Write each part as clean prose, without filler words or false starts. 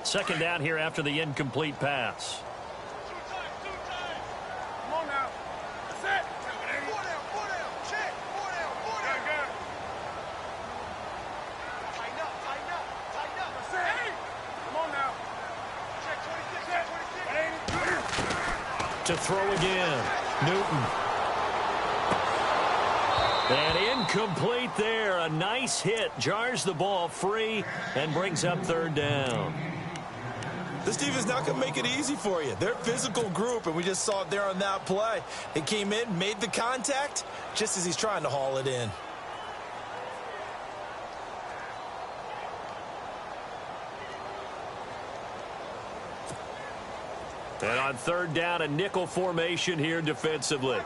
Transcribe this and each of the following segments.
Second down here after the incomplete pass. Come on now. That's it. Four down. Check. Four down. Got it. Tighten up. That's it. Hey. Come on now. Check 26. To throw again. Newton. And incomplete there. A nice hit. Jars the ball free and brings up third down. This defense not going to make it easy for you. They're a physical group, and we just saw it there on that play. They came in, made the contact, just as he's trying to haul it in. And on third down, a nickel formation here defensively.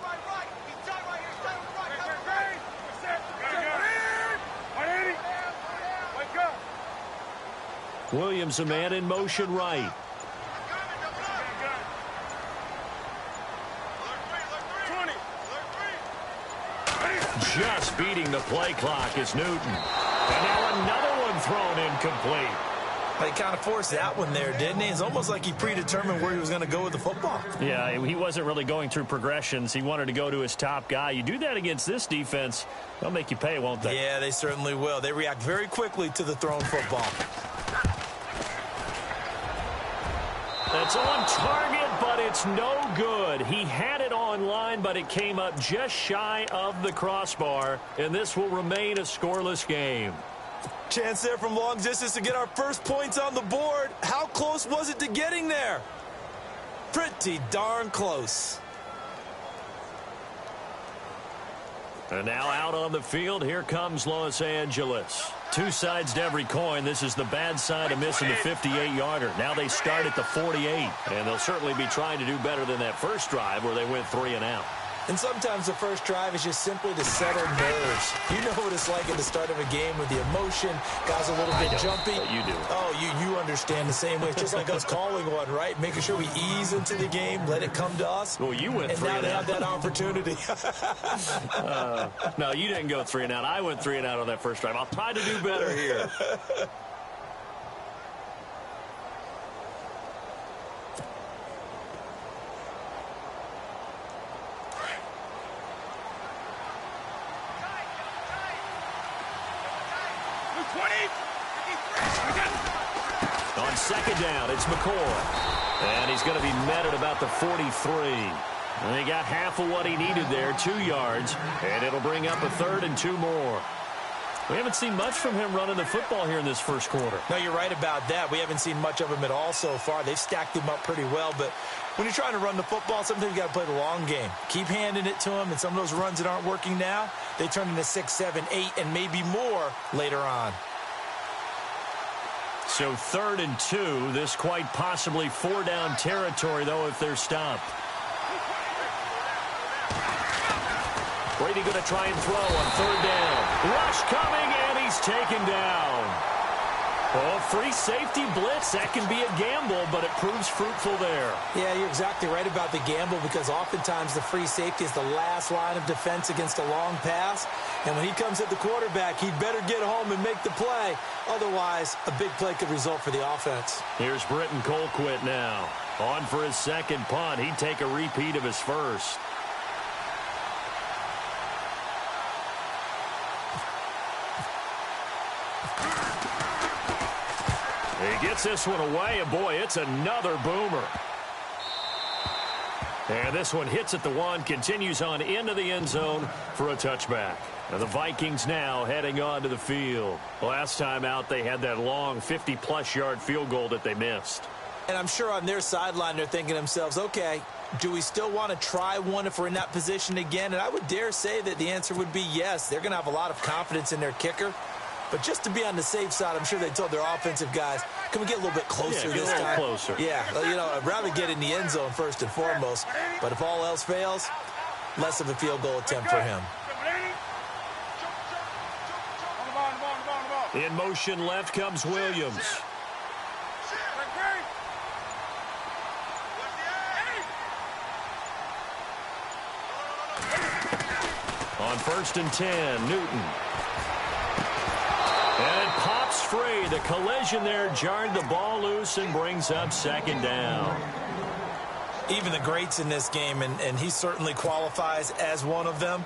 Williams, a man in motion right. Just beating the play clock is Newton. And now another one thrown incomplete. He kind of forced that one there, didn't he? It's almost like he predetermined where he was going to go with the football. Yeah, he wasn't really going through progressions. He wanted to go to his top guy. You do that against this defense, they'll make you pay, won't they? Yeah, they certainly will. They react very quickly to the thrown football. It's on target, but it's no good. He had it on line, but it came up just shy of the crossbar, and this will remain a scoreless game. Chance there from long distance to get our first points on the board. How close was it to getting there? Pretty darn close. And now out on the field, here comes Los Angeles. Two sides to every coin. This is the bad side of missing the 58-yarder. Now they start at the 48, and they'll certainly be trying to do better than that first drive where they went 3 and out. And sometimes the first drive is just simply to settle nerves. You know what it's like at the start of a game with the emotion. Guys a little bit jumpy. But you do. Oh, you understand the same way. It's just like us calling one, right? Making sure we ease into the game, let it come to us. Well, you went 3 and out. And now they have that opportunity. No, you didn't go 3 and out. I went 3 and out on that first drive. I'll try to do better here. On second down, it's McCoy. And he's going to be met at about the 43. And he got half of what he needed there, 2 yards. And it'll bring up a 3rd and 2 more. We haven't seen much from him running the football here in this first quarter. No, you're right about that. We haven't seen much of him at all so far. They've stacked him up pretty well. But when you're trying to run the football, sometimes you got to play the long game. Keep handing it to him. And some of those runs that aren't working now, they turn into 6, 7, 8, and maybe more later on. So 3rd and 2. This quite possibly 4-down territory, though, if they're stopped. Brady going to try and throw on 3rd down. Rush coming, and he's taken down. Oh, free safety blitz. That can be a gamble, but it proves fruitful there. Yeah, you're exactly right about the gamble because oftentimes the free safety is the last line of defense against a long pass. And when he comes at the quarterback, he'd better get home and make the play. Otherwise, a big play could result for the offense. Here's Britton Colquitt now. On for his second punt. He'd take a repeat of his first. He gets this one away, and boy, it's another boomer. And this one hits at the 1, continues on into the end zone for a touchback. And the Vikings now heading onto the field. Last time out, they had that long 50-plus yard field goal that they missed. And I'm sure on their sideline, they're thinking to themselves, okay, do we still want to try one if we're in that position again? And I would dare say that the answer would be yes. They're going to have a lot of confidence in their kicker. But just to be on the safe side, I'm sure they told their offensive guys, can we get a little bit closer this time? Closer. Yeah, you know, I'd rather get in the end zone first and foremost. But if all else fails, less of a field goal attempt for him. In motion left comes Williams. On 1st and 10, Newton. And it pops free. The collision there jarred the ball loose and brings up second down. Even the greats in this game, and he certainly qualifies as one of them,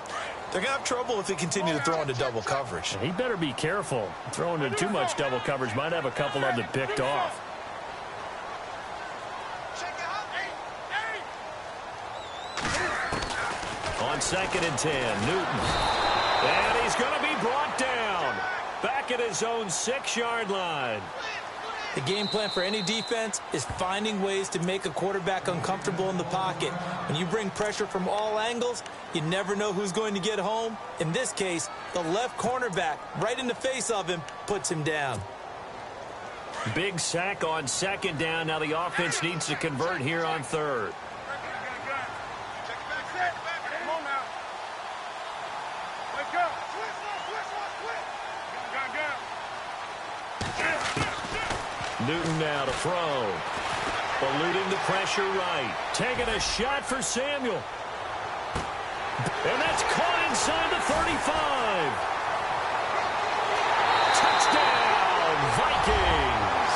they're going to have trouble if they continue to throw into double coverage. He better be careful. Throwing into too much double coverage might have a couple of them picked off. On 2nd and 10, Newton. And he's going to be brought down. Back at his own 6-yard line. The game plan for any defense is finding ways to make a quarterback uncomfortable in the pocket. When you bring pressure from all angles, you never know who's going to get home. In this case, the left cornerback, right in the face of him, puts him down. Big sack on 2nd down. Now the offense needs to convert here on 3rd. Newton now to throw. Eluding the pressure right. Taking a shot for Samuel. And that's caught inside the 35. Touchdown, Vikings.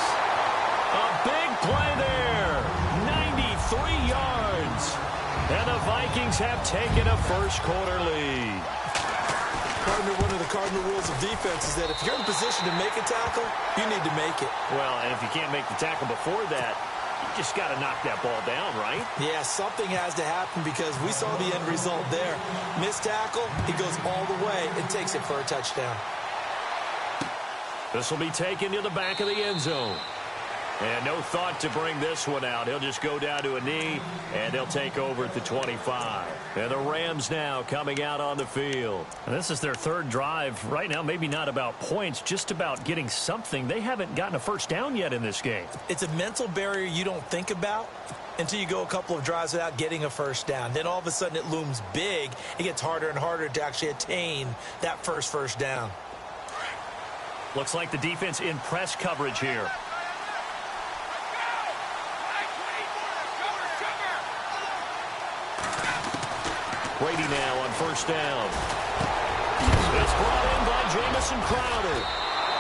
A big play there. 93 yards. And the Vikings have taken a first-quarter lead. One of the cardinal rules of defense is that if you're in position to make a tackle, you need to make it. Well, and if you can't make the tackle before that, you just got to knock that ball down, right? Yeah, something has to happen because we saw the end result there. Missed tackle, he goes all the way and takes it for a touchdown. This will be taken to the back of the end zone. And no thought to bring this one out. He'll just go down to a knee, and they'll take over at the 25. And the Rams now coming out on the field. And this is their 3rd drive. Right now, maybe not about points, just about getting something. They haven't gotten a first down yet in this game. It's a mental barrier you don't think about until you go a couple of drives without getting a first down. Then all of a sudden it looms big. It gets harder and harder to actually attain that first down. Looks like the defense in press coverage here. Brady now on 1st down. It's brought in by Jamison Crowder.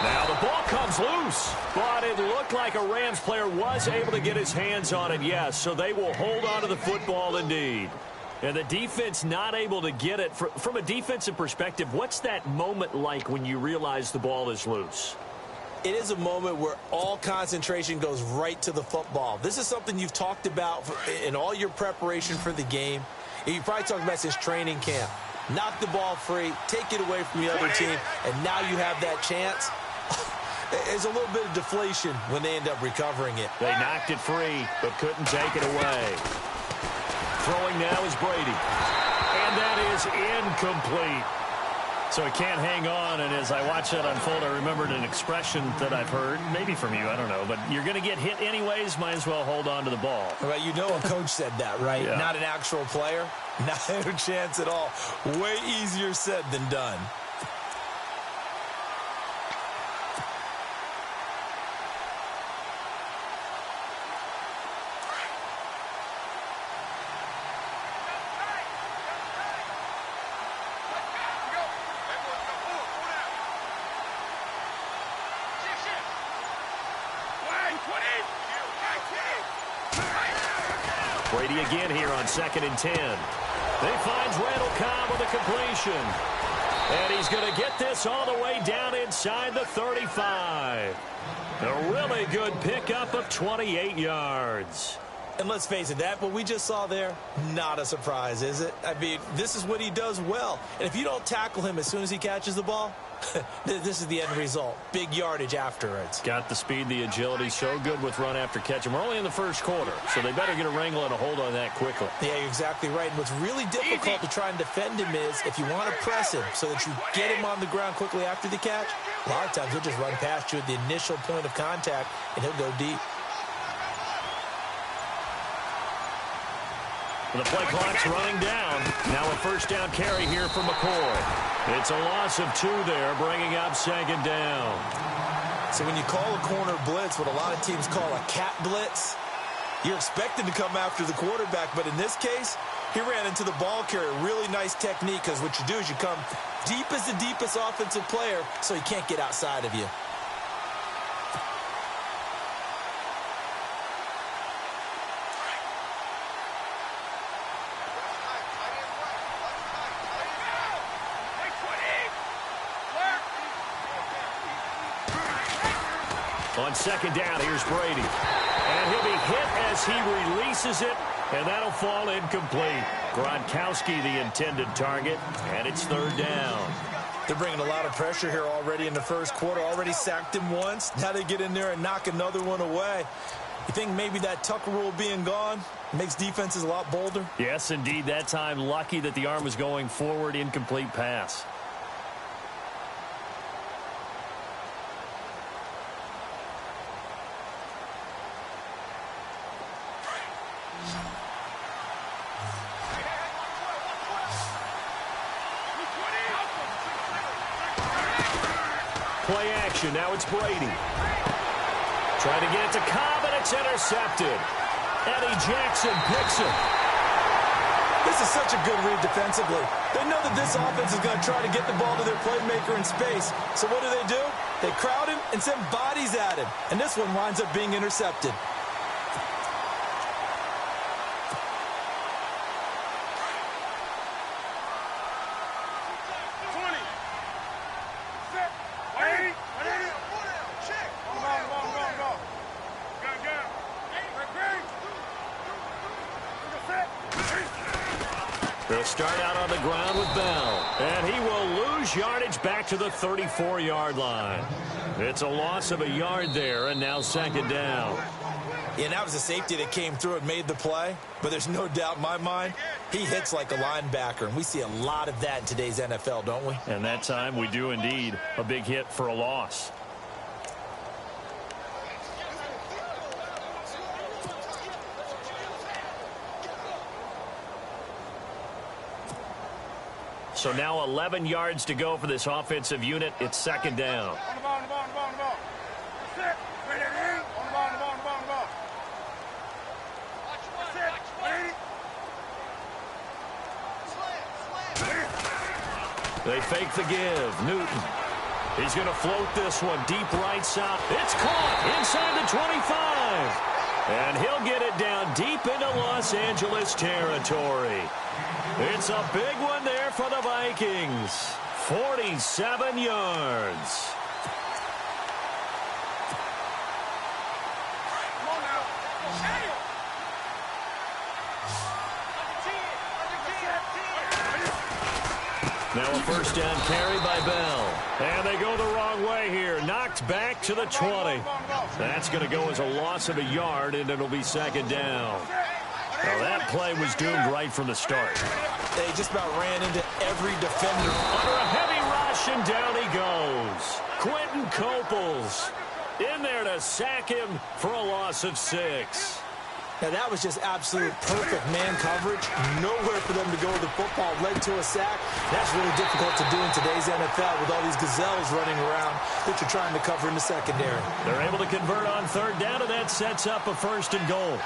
Now the ball comes loose, but it looked like a Rams player was able to get his hands on it, yes, so they will hold on to the football indeed. And the defense not able to get it. From a defensive perspective, what's that moment like when you realize the ball is loose? It is a moment where all concentration goes right to the football. This is something you've talked about in all your preparation for the game. You probably talked about since training camp. Knock the ball free, take it away from the other team, and now you have that chance. There's a little bit of deflation when they end up recovering it. They knocked it free, but couldn't take it away. Throwing now is Brady. And that is incomplete. So he can't hang on, and as I watch that unfold, I remembered an expression that I've heard, maybe from you, I don't know, but you're going to get hit anyways, might as well hold on to the ball. Well, you know a coach said that, right? Yeah. Not an actual player. Not a chance at all. Way easier said than done. Brady again here on 2nd and 10. They finds Randall Cobb with a completion. And he's going to get this all the way down inside the 35. A really good pickup of 28 yards. And let's face it, that what we just saw there, not a surprise, is it? I mean, this is what he does well. And if you don't tackle him as soon as he catches the ball, this is the end result. Big yardage afterwards. Got the speed, the agility, so good with run after catch. And we're only in the first quarter, so they better get a wrangle and a hold on that quickly. Yeah, you're exactly right. And what's really difficult to try and defend him is if you want to press him so that you get him on the ground quickly after the catch, a lot of times he'll just run past you at the initial point of contact, and he'll go deep. The play clock's running down. Now a first down carry here for McCoy. It's a loss of 2 there, bringing up 2nd down. So when you call a corner blitz, what a lot of teams call a cat blitz, you're expected to come after the quarterback. But in this case, he ran into the ball carrier. Really nice technique, because what you do is you come deep as the deepest offensive player so he can't get outside of you. On second down, here's Brady. And he'll be hit as he releases it, and that'll fall incomplete. Gronkowski, the intended target, and it's third down. They're bringing a lot of pressure here already in the first quarter. Already sacked him once. Now they get in there and knock another one away. You think maybe that Tucker rule being gone makes defenses a lot bolder? Yes, indeed. That time, lucky that the arm was going forward. Incomplete pass. Play action. Now it's Brady. Trying to get it to Cobb, and it's intercepted. Eddie Jackson picks it. This is such a good read defensively. They know that this offense is going to try to get the ball to their playmaker in space. So what do? They crowd him and send bodies at him. And this one winds up being intercepted. They'll start out on the ground with Bell. And he will lose yardage back to the 34-yard line. It's a loss of a yard there, and now second down. Yeah, that was a safety that came through and made the play. But there's no doubt in my mind, he hits like a linebacker. And we see a lot of that in today's NFL, don't we? And that time we do indeed. A big hit for a loss. So now 11 yards to go for this offensive unit. It's second down. On the ball. That's it. Ready, on the ball. That's it. Ready? They fake the give. Newton. He's going to float this one deep right side. It's caught inside the 25. And he'll get it down deep into Los Angeles territory. It's a big one there for the Vikings. 47 yards. Come on now. Now a first down carry by Bell. And they go the wrong way here. Knocked back to the 20. That's going to go as a loss of a yard, and it'll be second down. Now that play was doomed right from the start. They just about ran into every defender. Under a heavy rush, and down he goes. Quentin Coples in there to sack him for a loss of 6. Now, that was just absolute perfect man coverage. Nowhere for them to go with the football. Led to a sack. That's really difficult to do in today's NFL with all these gazelles running around that you're trying to cover in the secondary. They're able to convert on third down, and that sets up a first and goal.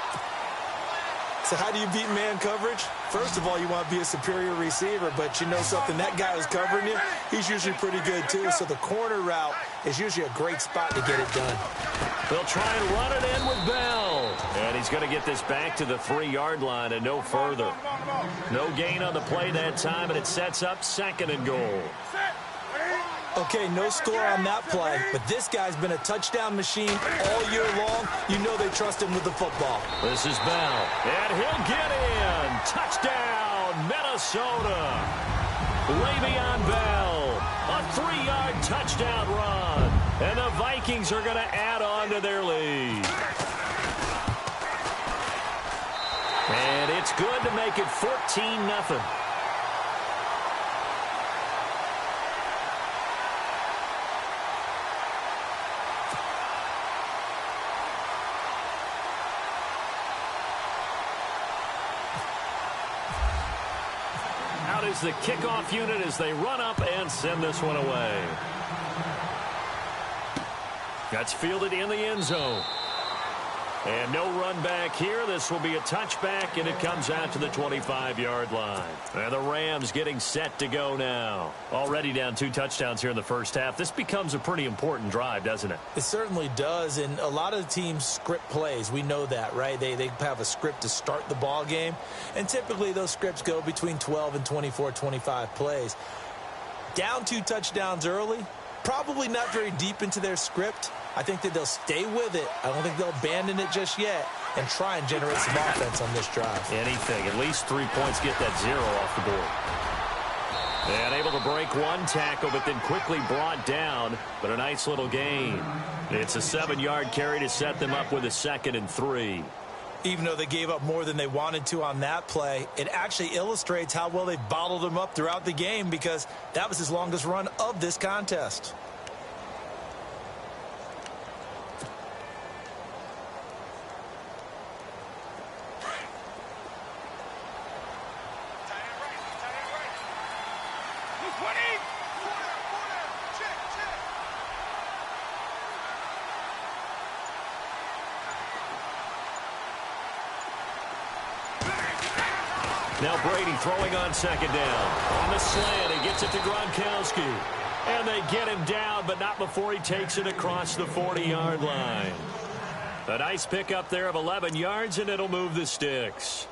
So how do you beat man coverage? First of all, you want to be a superior receiver, but you know something, that guy who's covering you, he's usually pretty good too. So the corner route is usually a great spot to get it done. They'll try and run it in with Bell. And he's going to get this back to the 3-yard line and no further. No gain on the play that time, and it sets up second and goal. Okay, no score on that play, but this guy's been a touchdown machine all year long. You know they trust him with the football. This is Bell, and he'll get in. Touchdown, Minnesota. Le'Veon Bell, a 3-yard touchdown run, and the Vikings are going to add on to their lead. And it's good to make it 14-0. Out is the kickoff unit as they run up and send this one away. That's fielded in the end zone. And no run back here. This will be a touchback, and it comes out to the 25-yard line. And the Rams getting set to go now. Already down 2 touchdowns here in the first half. This becomes a pretty important drive, doesn't it? It certainly does, and a lot of the teams script plays. We know that, right? They have a script to start the ball game, and typically those scripts go between 12 and 24, 25 plays. Down 2 touchdowns early, Probably not very deep into their script. I think that they'll stay with it. I don't think they'll abandon it just yet and try and generate some offense on this drive. Anything. At least 3 points, get that 0 off the board. And able to break one tackle, but then quickly brought down. But a nice little gain. It's a 7-yard carry to set them up with a 2nd and 3. Even though they gave up more than they wanted to on that play, it actually illustrates how well they bottled them up throughout the game, because that was his longest run of this contest. Now Brady throwing on 2nd down. On the slant, he gets it to Gronkowski. And they get him down, but not before he takes it across the 40-yard line. A nice pickup there of 11 yards, and it'll move the sticks.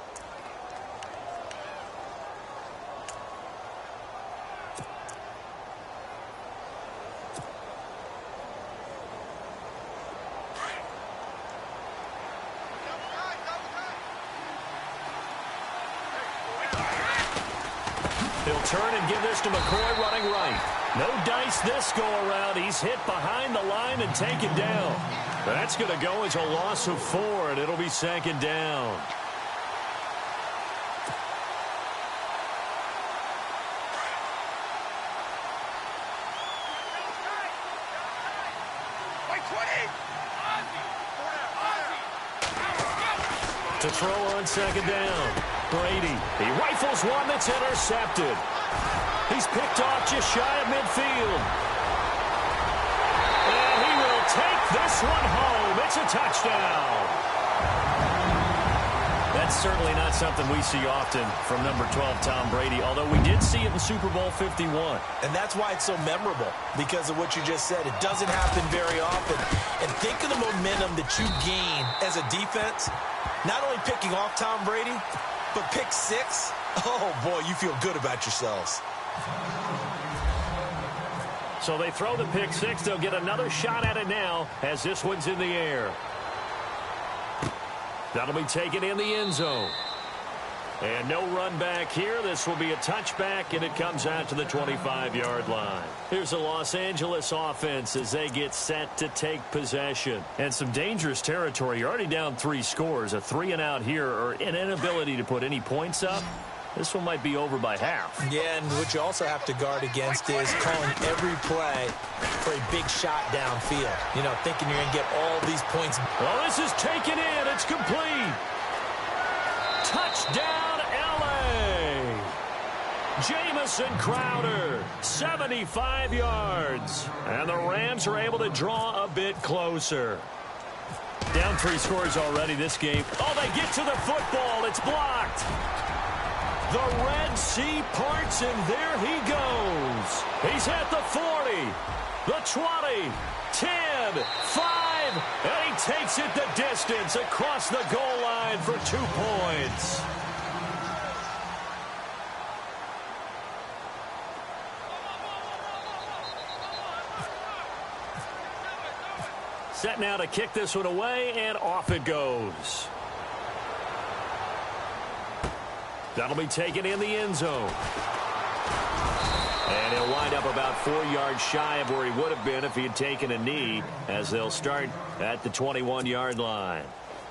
He'll turn and give this to McCoy running right. No dice this go-around. He's hit behind the line and taken down. That's going to go as a loss of 4, and it'll be 2nd down. To throw on 2nd down. Brady, he rifles one that's intercepted. He's picked off just shy of midfield. And he will take this one home. It's a touchdown. That's certainly not something we see often from number 12, Tom Brady, although we did see it in Super Bowl 51. And that's why it's so memorable, because of what you just said. It doesn't happen very often. And think of the momentum that you gain as a defense, not only picking off Tom Brady, but pick 6. Oh, boy, you feel good about yourselves. So they throw the pick 6. They'll get another shot at it now as this one's in the air. That'll be taken in the end zone. And no run back here. This will be a touchback, and it comes out to the 25-yard line. Here's the Los Angeles offense as they get set to take possession. And some dangerous territory. You're already down 3 scores. A 3-and-out here, or an inability to put any points up. This one might be over by half. Yeah, and what you also have to guard against is calling every play for a big shot downfield. You know, thinking you're going to get all these points. Well, this is taken in. It's complete. Touchdown, L.A. Jamison Crowder, 75 yards. And the Rams are able to draw a bit closer. Down 3 scores already this game. Oh, they get to the football. It's blocked. The Red Sea parts, and there he goes. He's at the 40, the 20, 10, 5, and he takes it the distance across the goal line for 2 points. Set now to kick this one away, and off it goes. That'll be taken in the end zone. And he'll wind up about 4 yards shy of where he would have been if he had taken a knee, as they'll start at the 21-yard line.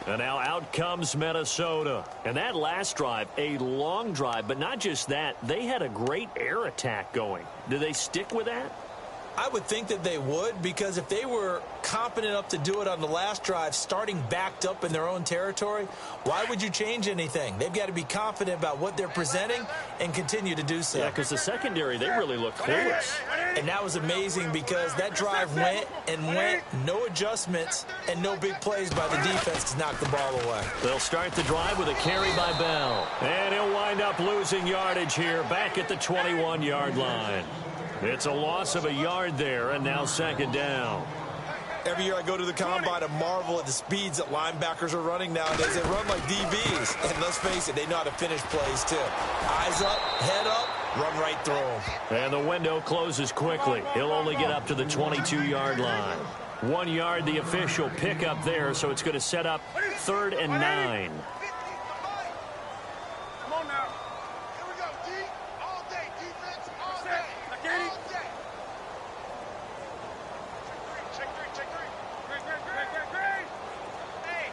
And now out comes Minnesota. And that last drive, a long drive, but not just that. They had a great air attack going. Do they stick with that? I would think that they would, because if they were competent enough to do it on the last drive, starting backed up in their own territory, why would you change anything? They've got to be confident about what they're presenting and continue to do so. Yeah, because the secondary, they really looked clueless. And that was amazing, because that drive went and went, no adjustments, and no big plays by the defense to knock the ball away. They'll start the drive with a carry by Bell. And he'll wind up losing yardage here back at the 21-yard line. It's a loss of a yard there, and now 2nd down. Every year I go to the combine and marvel at the speeds that linebackers are running nowadays. They run like DBs. And let's face it, they know how to finish plays too. Eyes up, head up, Run right through him. And the window closes quickly. He'll only get up to the 22-yard line. 1 yard, the official pickup there, so it's going to set up 3rd and 9. Come on now. Here we go, D. All day, defense, all day. All day. Check three, check three. Great. Hey,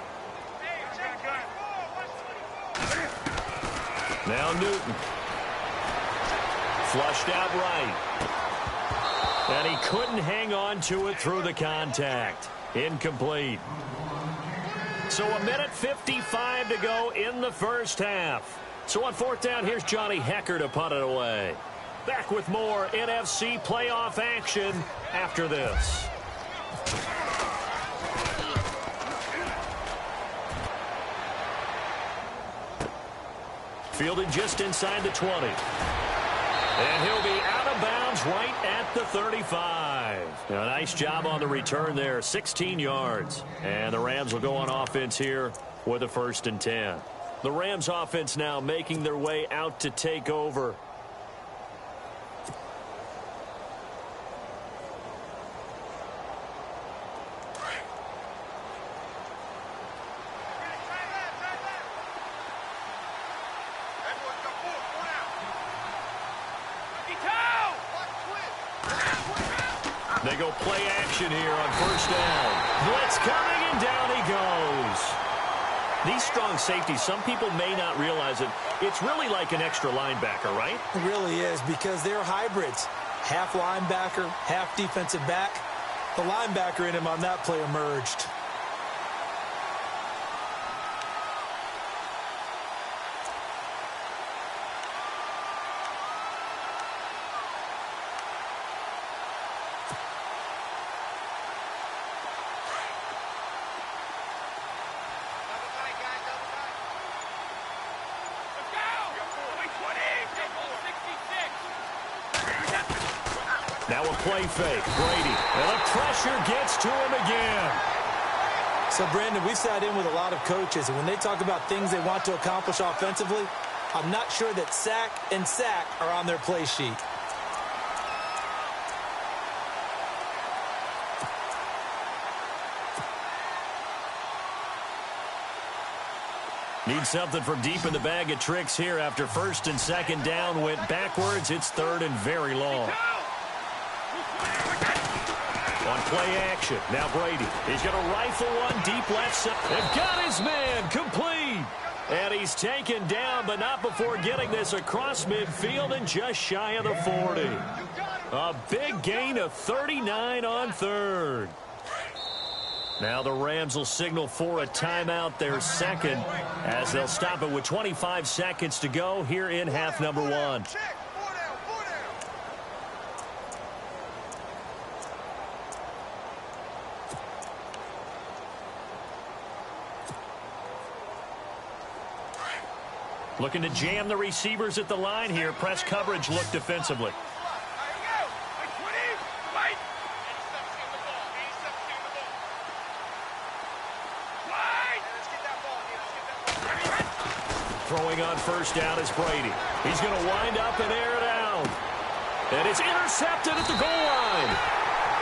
check 24. Watch 24. Now Newton. Flushed out right. And he couldn't hang on to it through the contact. Incomplete. So 1:55 to go in the first half. So on 4th down, here's Johnny Hecker to punt it away. Back with more NFC playoff action after this. Fielded just inside the 20. And he'll be out of bounds right at the 35. A nice job on the return there, 16 yards. And the Rams will go on offense here with a 1st and 10. The Rams offense now making their way out to take over. They go play action here on 1st down. Blitz coming, and down he goes. These strong safeties, some people may not realize it. It's really like an extra linebacker, right? It really is, because they're hybrids. Half linebacker, half defensive back. The linebacker in him on that play emerged. Now a play fake. Brady. And the pressure gets to him again. So, Brandon, we sat in with a lot of coaches, and when they talk about things they want to accomplish offensively, I'm not sure that sack and sack are on their play sheet. Need something from deep in the bag of tricks here after 1st and 2nd down went backwards. It's 3rd and very long. On play action, now Brady. He's going to rifle one deep left side. And got his man complete. And he's taken down, but not before getting this across midfield and just shy of the 40. A big gain of 39 on 3rd. Now the Rams will signal for a timeout, their 2nd, as they'll stop it with 25 seconds to go here in half number 1. Looking to jam the receivers at the line here. Press coverage look defensively. Throwing on 1st down is Brady. He's going to wind up and air it out. And it's intercepted at the goal line.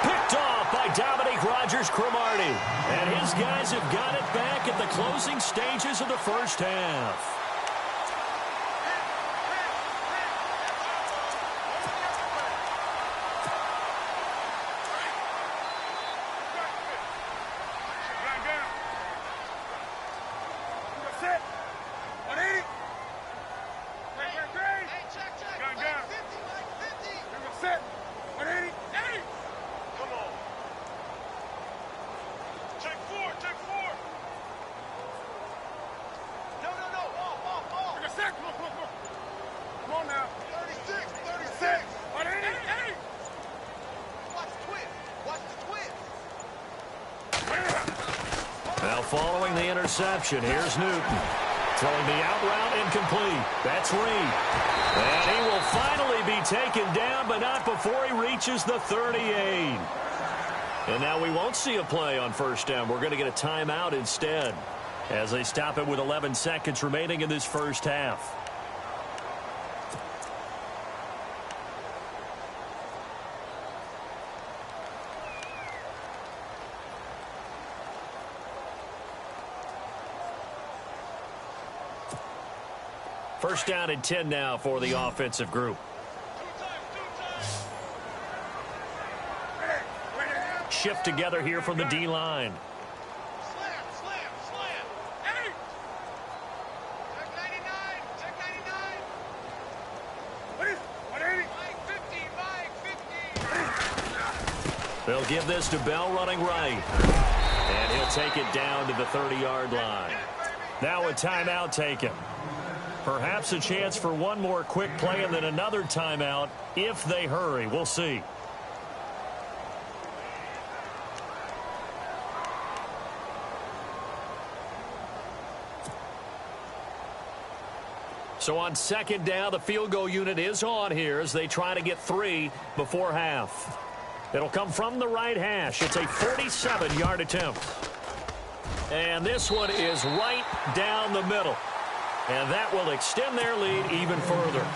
Picked off by Dominique Rodgers-Cromartie. And his guys have got it back at the closing stages of the first half. Now following the interception, here's Newton. Throwing the out route incomplete. That's Reed. And he will finally be taken down, but not before he reaches the 38. And now we won't see a play on 1st down. We're going to get a timeout instead as they stop it with 11 seconds remaining in this first half. First down and 10 now for the offensive group. Shift together here from the D-line. They'll give this to Bell running right. And he'll take it down to the 30-yard line. Now a timeout taken. Perhaps a chance for one more quick play and then another timeout if they hurry. We'll see. So on second down, the field goal unit is on here as they try to get 3 before half. It'll come from the right hash. It's a 47-yard attempt. And this one is right down the middle. And that will extend their lead even further.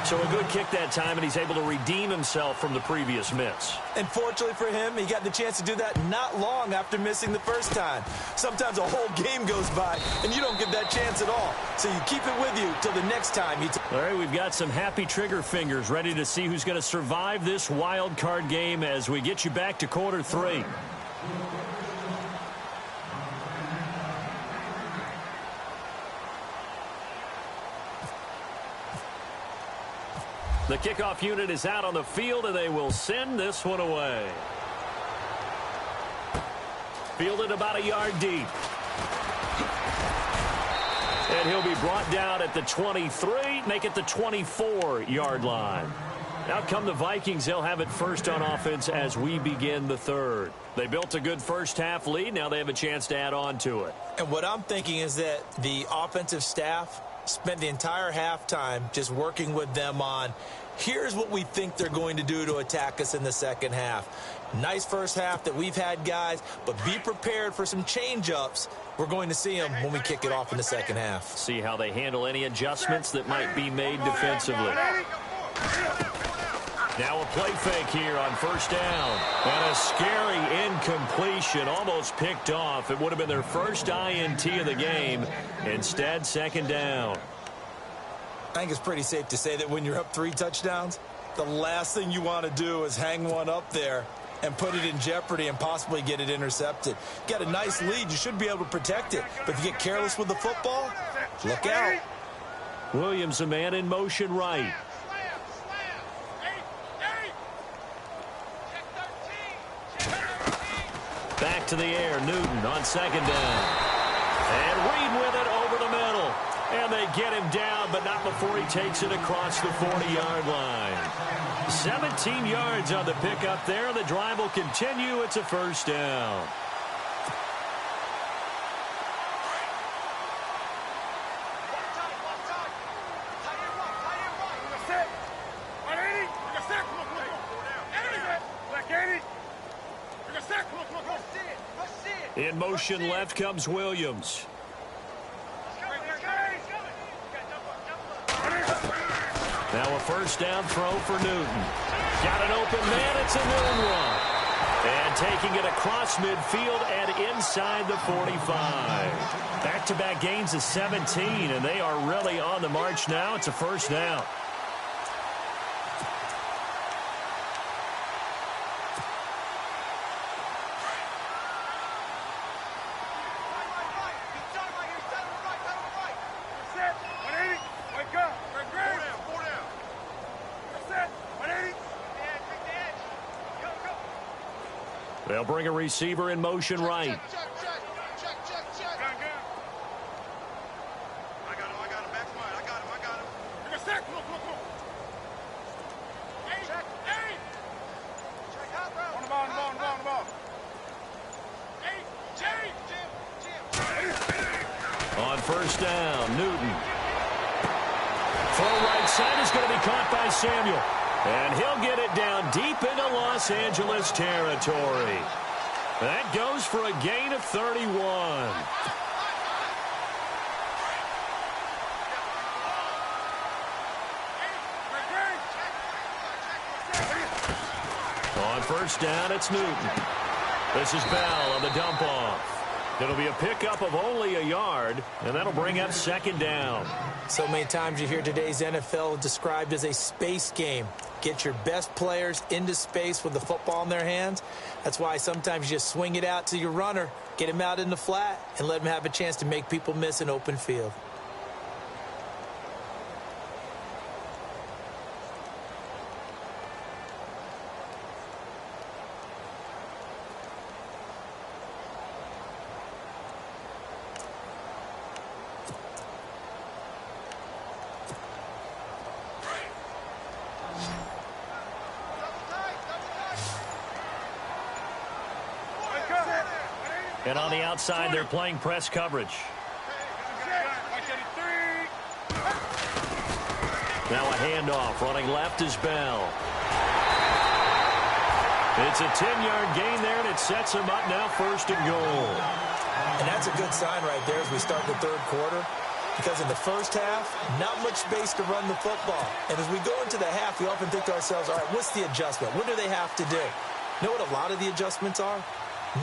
So a good kick that time, and he's able to redeem himself from the previous miss. And fortunately for him, he got the chance to do that not long after missing the first time. Sometimes a whole game goes by, and you don't get that chance at all. So you keep it with you till the next time. All right, we've got some happy trigger fingers ready to see who's going to survive this wild card game as we get you back to quarter 3. The kickoff unit is out on the field, and they will send this one away. Fielded about a yard deep. And he'll be brought down at the 23, make it the 24-yard line. Out come the Vikings. They'll have it first on offense as we begin the third. They built a good first-half lead. Now they have a chance to add on to it. And what I'm thinking is that the offensive staff spent the entire halftime just working with them on, here's what we think they're going to do to attack us in the second half. Nice first half that we've had, guys, but be prepared for some change-ups. We're going to see them when we kick it off in the second half. See how they handle any adjustments that might be made defensively. Now a play fake here on first down. And a scary incompletion, almost picked off. It would have been their first INT of the game. Instead, second down. I think it's pretty safe to say that when you're up 3 touchdowns, the last thing you want to do is hang one up there and put it in jeopardy and possibly get it intercepted. Got a nice lead. You should be able to protect it. But if you get careless with the football, look out. Williams, a man in motion right. Back to the air, Newton on second down. And Reed with it over the middle. And they get him down, but not before he takes it across the 40-yard line. 17 yards on the pickup there. The drive will continue. It's a first down. In motion left comes Williams. Now a first down throw for Newton. Got an open man. It's a Newton run. And taking it across midfield and inside the 45. Back-to-back gains of 17, and they are really on the march now. It's a first down. They'll bring a receiver in motion right. I got him. Back to mine. I got him. You're a sack. Come on. Hey. Check out, bro. On the ball. Hey, Jim. On first down, Newton. Throw right side is going to be caught by Samuel. And he'll get it down deep into Los Angeles territory. That goes for a gain of 31. On first down, it's Newton. This is Bell on the dump off. It'll be a pickup of only a yard, and that'll bring up second down. So many times you hear today's NFL described as a space game. Get your best players into space with the football in their hands. That's why sometimes you just swing it out to your runner, get him out in the flat, and let him have a chance to make people miss an open field. And on the outside, they're playing press coverage. Now a handoff. Running left is Bell. It's a 10-yard gain there, and it sets him up now first and goal. And that's a good sign right there as we start the third quarter. Because in the first half, not much space to run the football. And as we go into the half, we often think to ourselves, all right, what's the adjustment? What do they have to do? You know what a lot of the adjustments are?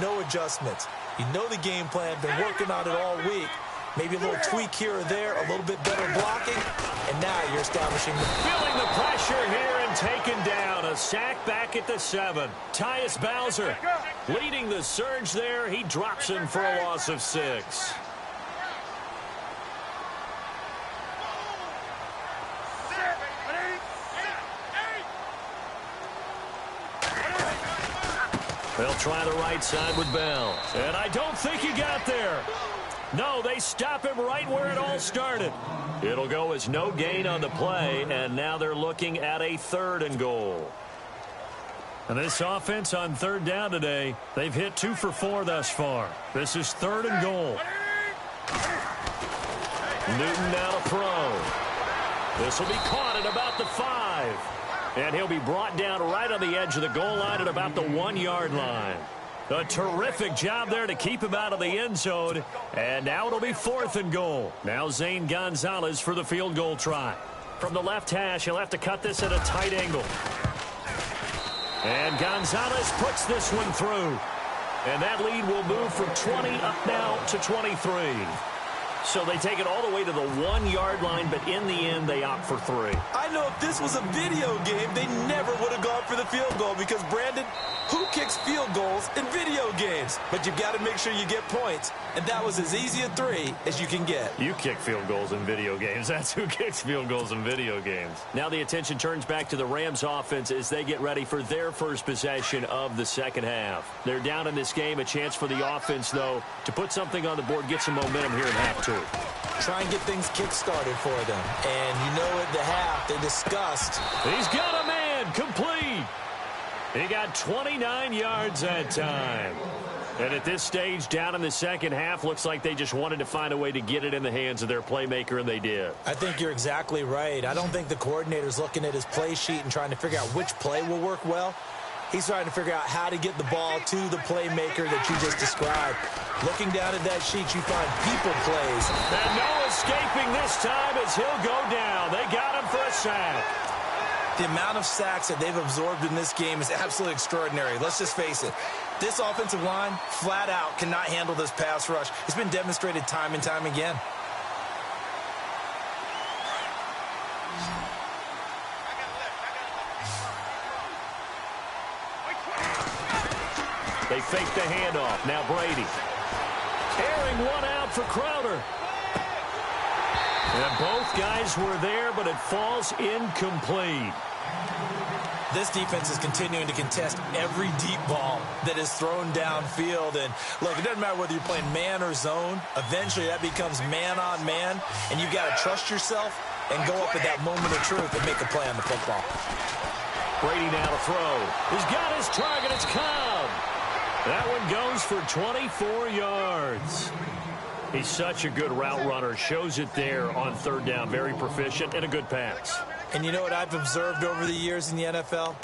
No adjustments. You know the game plan, been working on it all week. Maybe a little tweak here or there, a little bit better blocking, and now you're establishing the... Feeling the pressure here and taken down. A sack back at the 7. Tyus Bowser leading the surge there. He drops him for a loss of 6. They'll try the right side with Bell. And I don't think he got there. No, they stop him right where it all started. It'll go as no gain on the play, and now they're looking at a 3rd and goal. And this offense on 3rd down today, they've hit 2 for 4 thus far. This is 3rd and goal. Newton now to throw. This will be caught at about the 5. And he'll be brought down right on the edge of the goal line at about the 1-yard line. A terrific job there to keep him out of the end zone. And now it'll be 4th and goal. Now Zane Gonzalez for the field goal try. From the left hash, he'll have to cut this at a tight angle. And Gonzalez puts this one through. And that lead will move from 20 up now to 23. So they take it all the way to the 1-yard line, but in the end, they opt for 3. I know if this was a video game, they never would have gone for the field goal because, Brandon, who kicks field goals in video games? But you've got to make sure you get points, and that was as easy a 3 as you can get. You kick field goals in video games. That's who kicks field goals in video games. Now the attention turns back to the Rams offense as they get ready for their first possession of the second half. They're down in this game. A chance for the offense, though, to put something on the board, get some momentum here in half 2. Try and get things kick-started for them. And you know at the half, they discussed. He's got a man complete. He got 29 yards that time. And at this stage, down in the second half, looks like they just wanted to find a way to get it in the hands of their playmaker, and they did. I think you're exactly right. I don't think the coordinator's looking at his play sheet and trying to figure out which play will work well. He's trying to figure out how to get the ball to the playmaker that you just described. Looking down at that sheet, you find people plays. And no escaping this time as he'll go down. They got him for a sack. The amount of sacks that they've absorbed in this game is absolutely extraordinary. Let's just face it. This offensive line, flat out, cannot handle this pass rush. It's been demonstrated time and time again. They fake the handoff. Now Brady. Airing one out for Crowder. And both guys were there, but it falls incomplete. This defense is continuing to contest every deep ball that is thrown downfield. And, look, it doesn't matter whether you're playing man or zone. Eventually, that becomes man-on-man, and you've got to trust yourself and go up at that moment of truth and make a play on the football. Brady now to throw. He's got his target. It's Cobb. That one goes for 24 yards. He's such a good route runner. Shows it there on 3rd down. Very proficient and a good pass. And you know what I've observed over the years in the NFL?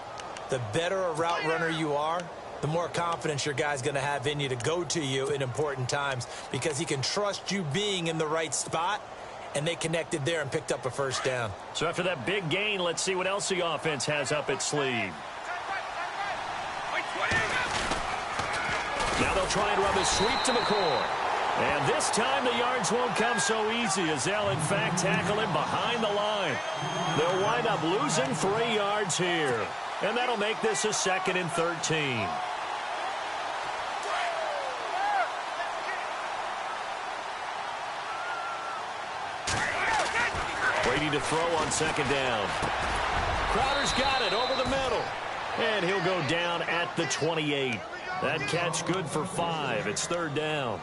The better a route runner you are, the more confidence your guy's going to have in you to go to you in important times because he can trust you being in the right spot, and they connected there and picked up a first down. So after that big gain, let's see what else the offense has up its sleeve. Now they'll try and run the sweep to McCoy. And this time the yards won't come so easy as they'll, in fact, tackle him behind the line. They'll wind up losing 3 yards here. And that'll make this a 2nd and 13. Brady to throw on 2nd down. Crowder's got it over the middle. And he'll go down at the 28. That catch good for 5. It's 3rd down.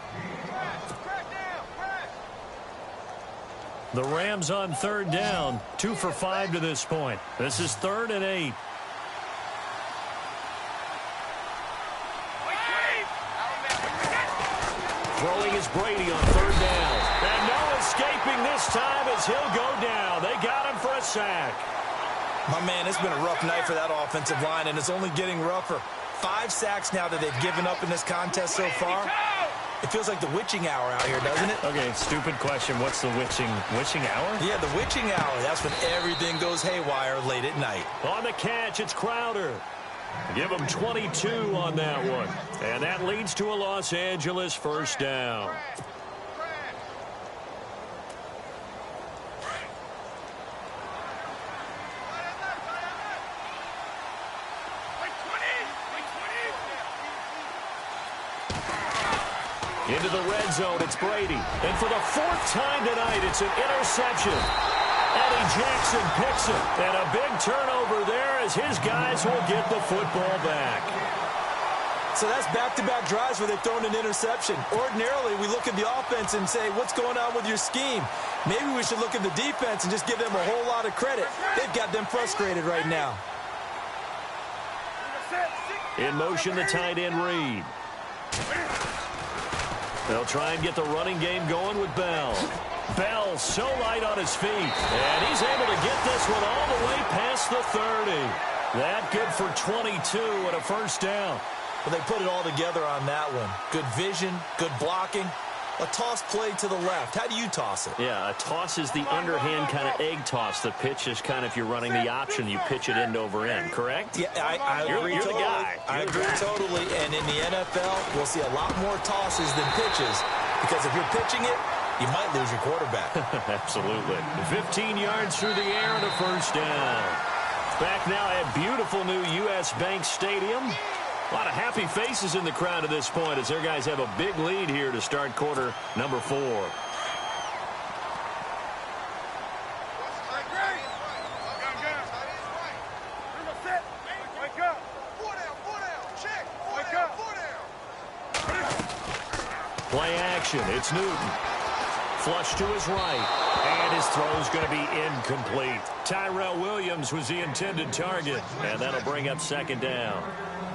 The Rams on 3rd down. 2 for 5 to this point. This is 3rd and 8. Throwing is Brady on 3rd down. And no escaping this time as he'll go down. They got him for a sack. My man, it's been a rough night for that offensive line, and it's only getting rougher. 5 sacks now that they've given up in this contest so far. It feels like the witching hour out here, doesn't it? Okay, stupid question. What's the witching hour? Yeah, the witching hour. That's when everything goes haywire late at night. On the catch, it's Crowder. Give him 22 on that one. And that leads to a Los Angeles 1st down. Into the red zone, it's Brady. And for the 4th time tonight, it's an interception. Eddie Jackson picks it. And a big turnover there as his guys will get the football back. So that's back-to-back drives where they've thrown an interception. Ordinarily, we look at the offense and say, what's going on with your scheme? Maybe we should look at the defense and just give them a whole lot of credit. They've got them frustrated right now. In motion, the tight end Reed. They'll try and get the running game going with Bell. Bell so light on his feet. And he's able to get this one all the way past the 30. That good for 22 and a 1st down. Well, they put it all together on that one. Good vision, good blocking. A toss play to the left. How do you toss it? Yeah, a toss is the underhand kind of egg toss. The pitch is kind of, if you're running the option, you pitch it end over end, correct? Yeah, I agree you're totally. The guy. I agree totally. And in the NFL, we'll see a lot more tosses than pitches because if you're pitching it, you might lose your quarterback. Absolutely. 15 yards through the air and a 1st down. Back now at beautiful new U.S. Bank Stadium. A lot of happy faces in the crowd at this point as their guys have a big lead here to start quarter number 4. Play action. It's Newton. Flush to his right. And his throw's going to be incomplete. Tyrell Williams was the intended target. And that'll bring up 2nd down.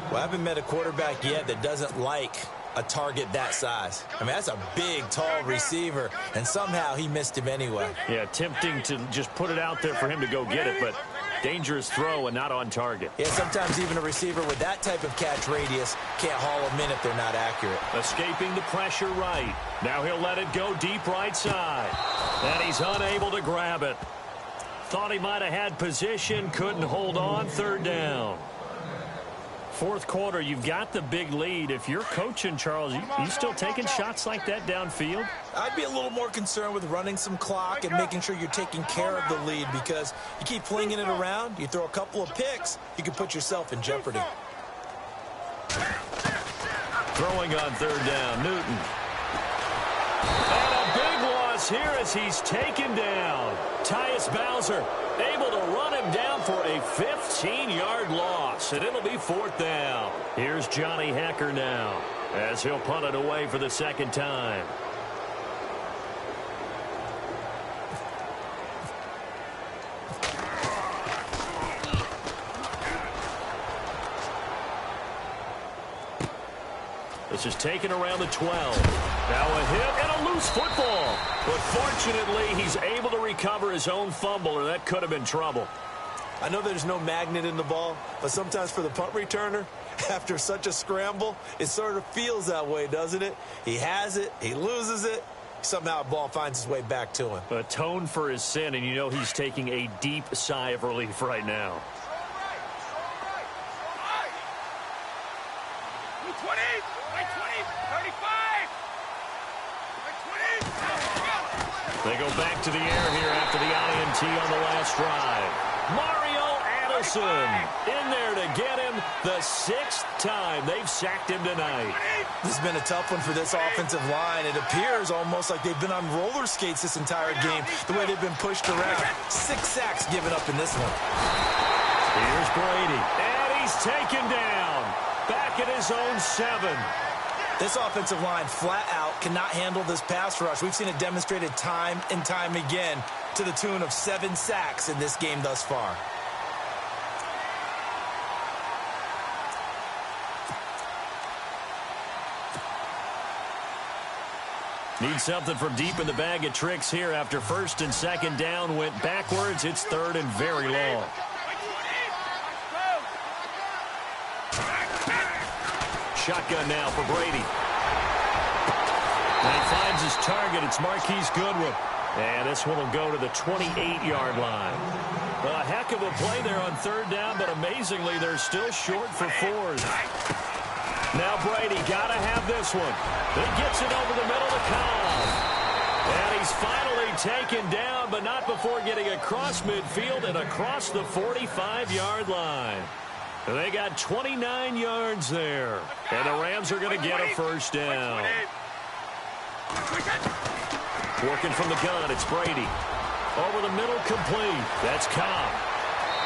Well, I haven't met a quarterback yet that doesn't like a target that size. I mean, that's a big, tall receiver, and somehow he missed him anyway. Yeah, tempting to just put it out there for him to go get it, but dangerous throw and not on target. Yeah, sometimes even a receiver with that type of catch radius can't haul them in if they're not accurate. Escaping the pressure right. Now he'll let it go deep right side. And he's unable to grab it. Thought he might have had position, couldn't hold on, 3rd down. 4th quarter, you've got the big lead. If you're coaching, Charles, you still taking shots like that downfield? I'd be a little more concerned with running some clock and making sure you're taking care of the lead because you keep flinging it around, you throw a couple of picks, you can put yourself in jeopardy. Throwing on 3rd down, Newton. And a big loss here as he's taken down. Tyus Bowser able to run him down for a 15-yard loss, and it'll be 4th down. Here's Johnny Hecker now as he'll punt it away for the 2nd time. This is taken around the 12. Now a hit and a loose football. But fortunately, he's able to recover his own fumble, or that could have been trouble. I know there's no magnet in the ball, but sometimes for the punt returner, after such a scramble, it sort of feels that way, doesn't it? He has it, he loses it, somehow the ball finds its way back to him. Atone for his sin, and you know he's taking a deep sigh of relief right now. Right. 20. They go back to the air here after the INT on the last drive. Mario Addison in there to get him the 6th time they've sacked him tonight. This has been a tough one for this offensive line. It appears almost like they've been on roller skates this entire game, the way they've been pushed around. 6 sacks given up in this one. Here's Brady, and he's taken down. Back at his own 7. This offensive line flat out cannot handle this pass rush. We've seen it demonstrated time and time again to the tune of 7 sacks in this game thus far. Need something from deep in the bag of tricks here after 1st and 2nd down went backwards. It's 3rd and very long. Shotgun now for Brady. And he finds his target. It's Marquise Goodwin. And this one will go to the 28-yard line. A heck of a play there on 3rd down, but amazingly, they're still short for 4s. Now Brady got to have this one. He gets it over the middle to Cobb. And he's finally taken down, but not before getting across midfield and across the 45-yard line. They got 29 yards there. And the Rams are going to get a 1st down. Working from the gun, it's Brady. Over the middle, complete. That's Cobb.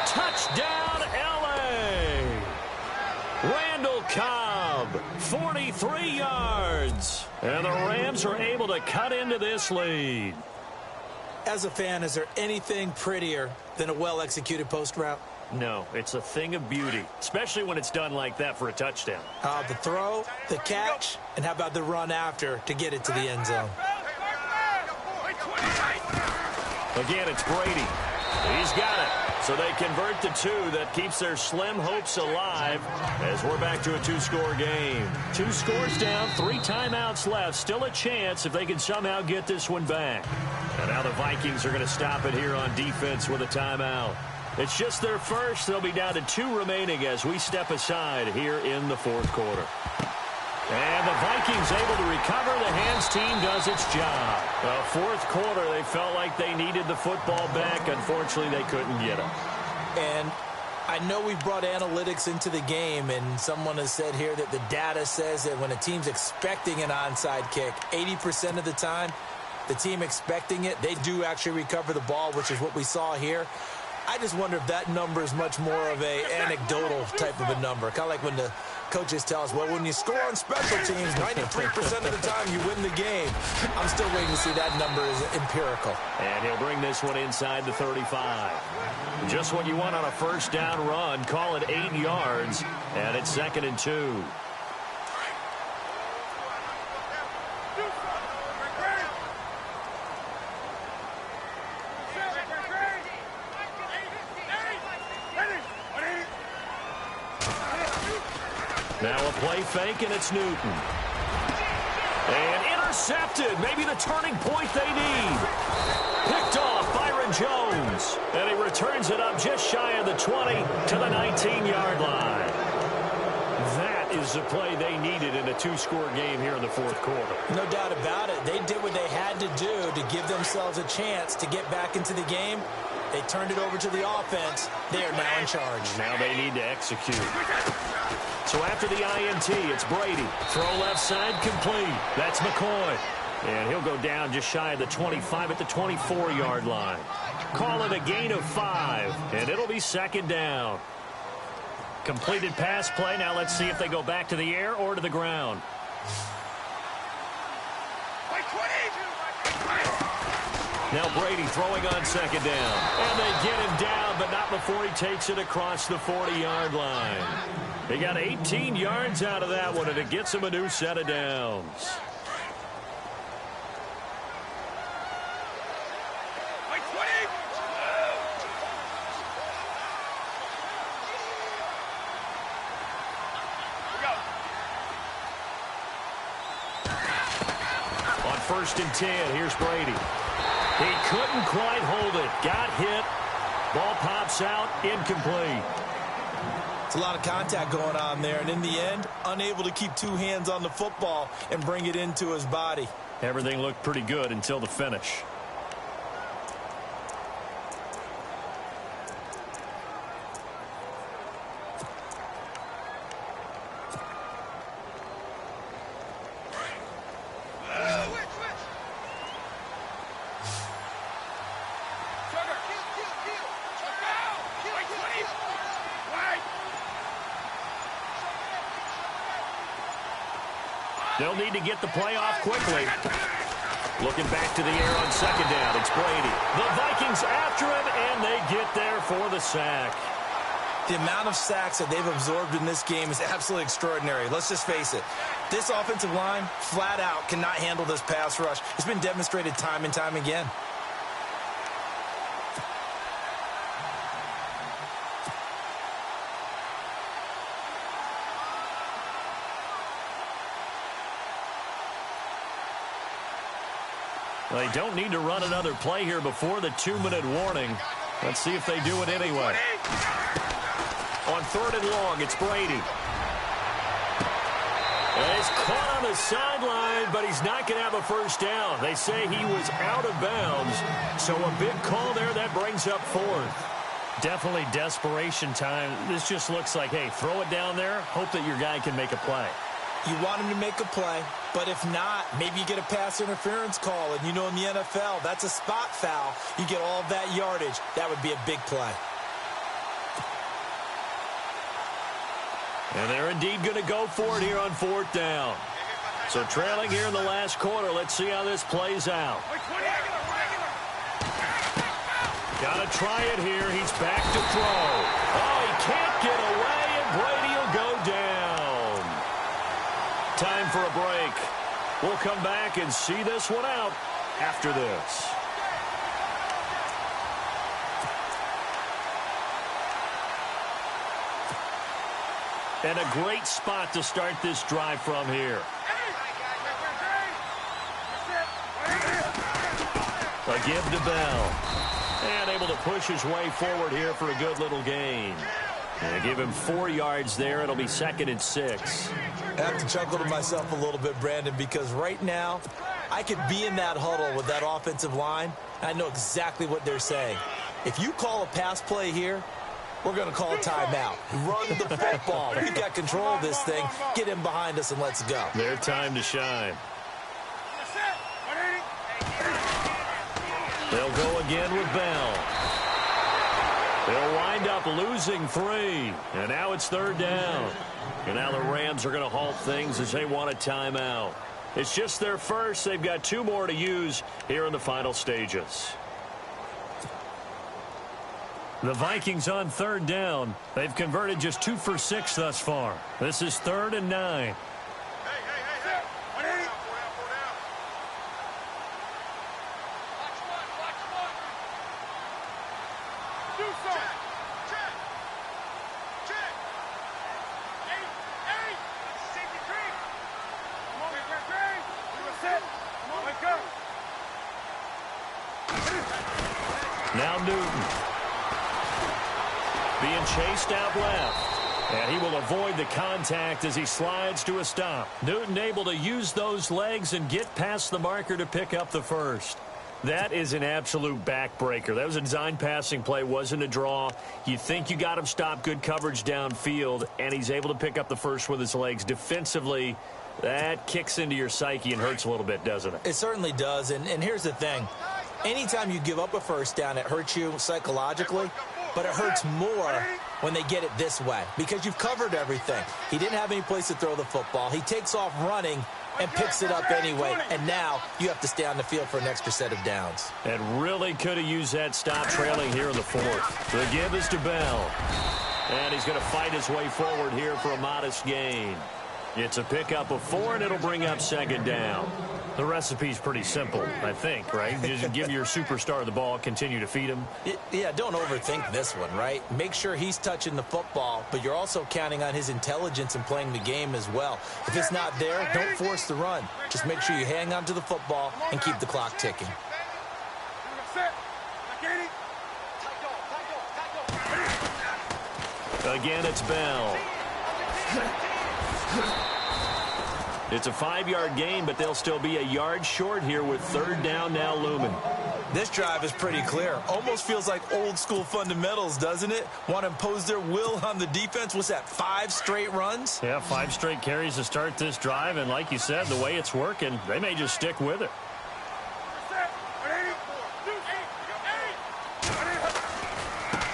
Touchdown, L.A. Randall Cobb, 43 yards. And the Rams are able to cut into this lead. As a fan, is there anything prettier than a well-executed post route? No, it's a thing of beauty, especially when it's done like that for a touchdown. The throw, the catch, and how about the run after to get it to the end zone? Again, it's Brady. He's got it. So they convert the 2. That keeps their slim hopes alive as we're back to a 2-score game. 2 scores down, 3 timeouts left. Still a chance if they can somehow get this one back. And now the Vikings are going to stop it here on defense with a timeout. It's just their first. They'll be down to 2 remaining as we step aside here in the 4th quarter. And the Vikings able to recover. The hands team does its job. The 4th quarter, they felt like they needed the football back. Unfortunately, they couldn't get it. And I know we brought analytics into the game, and someone has said here that the data says that when a team's expecting an onside kick, 80% of the time, the team expecting it, they do actually recover the ball, which is what we saw here. I just wonder if that number is much more of a anecdotal type of a number. Kind of like when the coaches tell us, well, when you score on special teams, 93% of the time you win the game. I'm still waiting to see that number is empirical. And he'll bring this one inside the 35. Just what you want on a 1st down run. Call it 8 yards, and it's 2nd and 2. Now a play fake, and it's Newton. And intercepted. Maybe the turning point they need. Picked off Byron Jones. And he returns it up just shy of the 20 to the 19-yard line. That is the play they needed in a 2-score game here in the 4th quarter. No doubt about it. They did what they had to do to give themselves a chance to get back into the game. They turned it over to the offense. They are now in charge. Now they need to execute. So after the INT, it's Brady. Throw left side, complete. That's McCoy. And he'll go down just shy of the 25 at the 24-yard line. Call it a gain of 5, and it'll be 2nd down. Completed pass play. Now let's see if they go back to the air or to the ground. Now Brady throwing on 2nd down. And they get him down, but not before he takes it across the 40-yard line. He got 18 yards out of that one, and it gets him a new set of downs. On 1st and 10, here's Brady. He couldn't quite hold it. Got hit. Ball pops out. Incomplete. It's a lot of contact going on there, and in the end, unable to keep 2 hands on the football and bring it into his body. Everything looked pretty good until the finish. They'll need to get the play off quickly. Looking back to the air on second down. It's Brady. The Vikings after him, and they get there for the sack. The amount of sacks that they've absorbed in this game is absolutely extraordinary. Let's just face it. This offensive line, flat out, cannot handle this pass rush. It's been demonstrated time and time again. They don't need to run another play here before the 2-minute warning. Let's see if they do it anyway. On 3rd and long, it's Brady. And he's caught on the sideline, but he's not going to have a first down. They say he was out of bounds, so a big call there that brings up 4th. Definitely desperation time. This just looks like, hey, throw it down there, hope that your guy can make a play. You want him to make a play, but if not, maybe you get a pass interference call, and you know in the NFL, that's a spot foul. You get all of that yardage. That would be a big play. And they're indeed going to go for it here on 4th down. So trailing here in the last quarter, let's see how this plays out. Got to try it here. He's back to throw. Oh, he can't get away, and Brady will go down. Time for a break. We'll come back and see this one out after this. And a great spot to start this drive from here. A give to Bell. And able to push his way forward here for a good little gain. And give him 4 yards there. It'll be 2nd and 6. I have to chuckle to myself a little bit, Brandon, because right now I could be in that huddle with that offensive line. And I know exactly what they're saying. If you call a pass play here, we're going to call a timeout. Run the football. We've got control of this thing. Get him behind us and let's go. Their time to shine. They'll go again with Bell. They'll wind up losing 3. And now it's 3rd down. And now the Rams are going to halt things as they want a timeout. It's just their first. They've got 2 more to use here in the final stages. The Vikings on 3rd down. They've converted just 2 for 6 thus far. This is 3rd and 9. Now Newton. Being chased out left. And he will avoid the contact as he slides to a stop. Newton able to use those legs and get past the marker to pick up the first. That is an absolute backbreaker. That was a design passing play, wasn't a draw. You think you got him stopped, good coverage downfield, and he's able to pick up the first with his legs. Defensively, that kicks into your psyche and hurts a little bit, doesn't it? It certainly does, and here's the thing. Anytime you give up a first down, it hurts you psychologically, but it hurts more when they get it this way because you've covered everything. He didn't have any place to throw the football. He takes off running and picks it up anyway, and now you have to stay on the field for an extra set of downs. And really could have used that stop trailing here in the 4th. The give is to Bell. And he's going to fight his way forward here for a modest gain. It's a pickup of 4, and it'll bring up 2nd down. The recipe's pretty simple, I think, right? Just give your superstar the ball, continue to feed him. Yeah, don't overthink this one, right? Make sure he's touching the football, but you're also counting on his intelligence in playing the game as well. If it's not there, don't force the run. Just make sure you hang on to the football and keep the clock ticking. Again, it's Bell. It's a 5-yard gain, but they'll still be a yard short here with third down now looming. This drive is pretty clear. Almost feels like old school fundamentals, doesn't it? Want to impose their will on the defense. What's that, 5 straight runs? Yeah, 5 straight carries to start this drive. And like you said, the way it's working, they may just stick with it.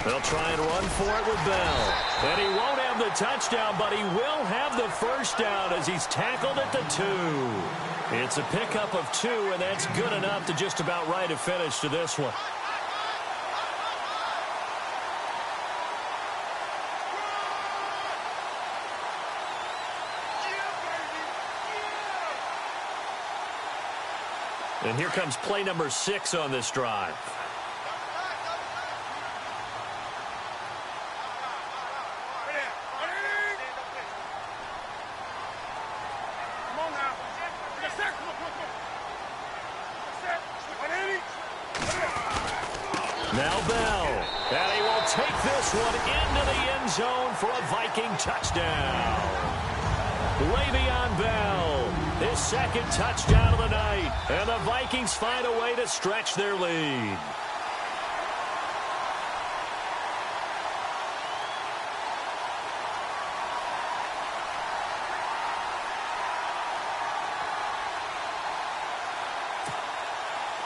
They'll try and run for it with Bell. And he won't have the touchdown, but he will have the first down as he's tackled at the 2. It's a pickup of 2, and that's good enough to just about write a finish to this one. And here comes play number 6 on this drive. Now Bell, and he will take this one into the end zone for a Viking touchdown. Le'Veon Bell, his second touchdown of the night, and the Vikings find a way to stretch their lead.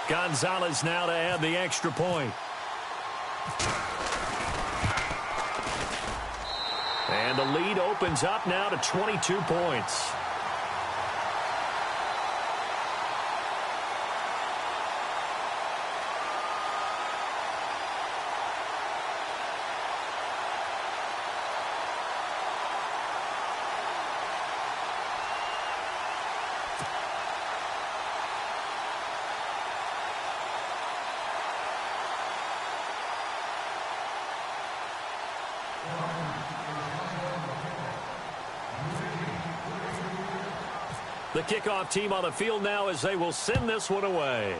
Gonzalez now to add the extra point. And the lead opens up now to 22 points. The kickoff team on the field now as they will send this one away.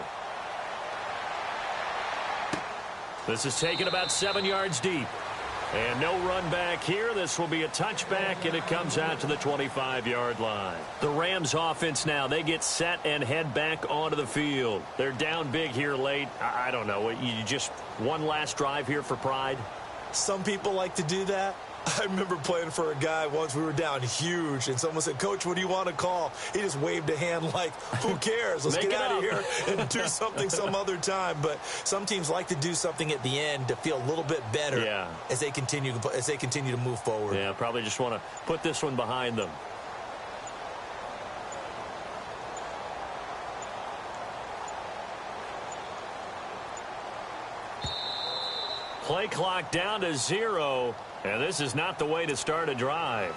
This is taken about 7 yards deep. And no run back here. This will be a touchback, and it comes out to the 25-yard line. The Rams offense now, they get set and head back onto the field. They're down big here late. I don't know. You just one last drive here for pride? Some people like to do that. I remember playing for a guy once. We were down huge, and someone said, "Coach, what do you want to call?" He just waved a hand like, who cares? Let's get out of here and do something some other time. But some teams like to do something at the end to feel a little bit better as they continue to move forward. Yeah, probably just want to put this one behind them. Play clock down to 0, and this is not the way to start a drive.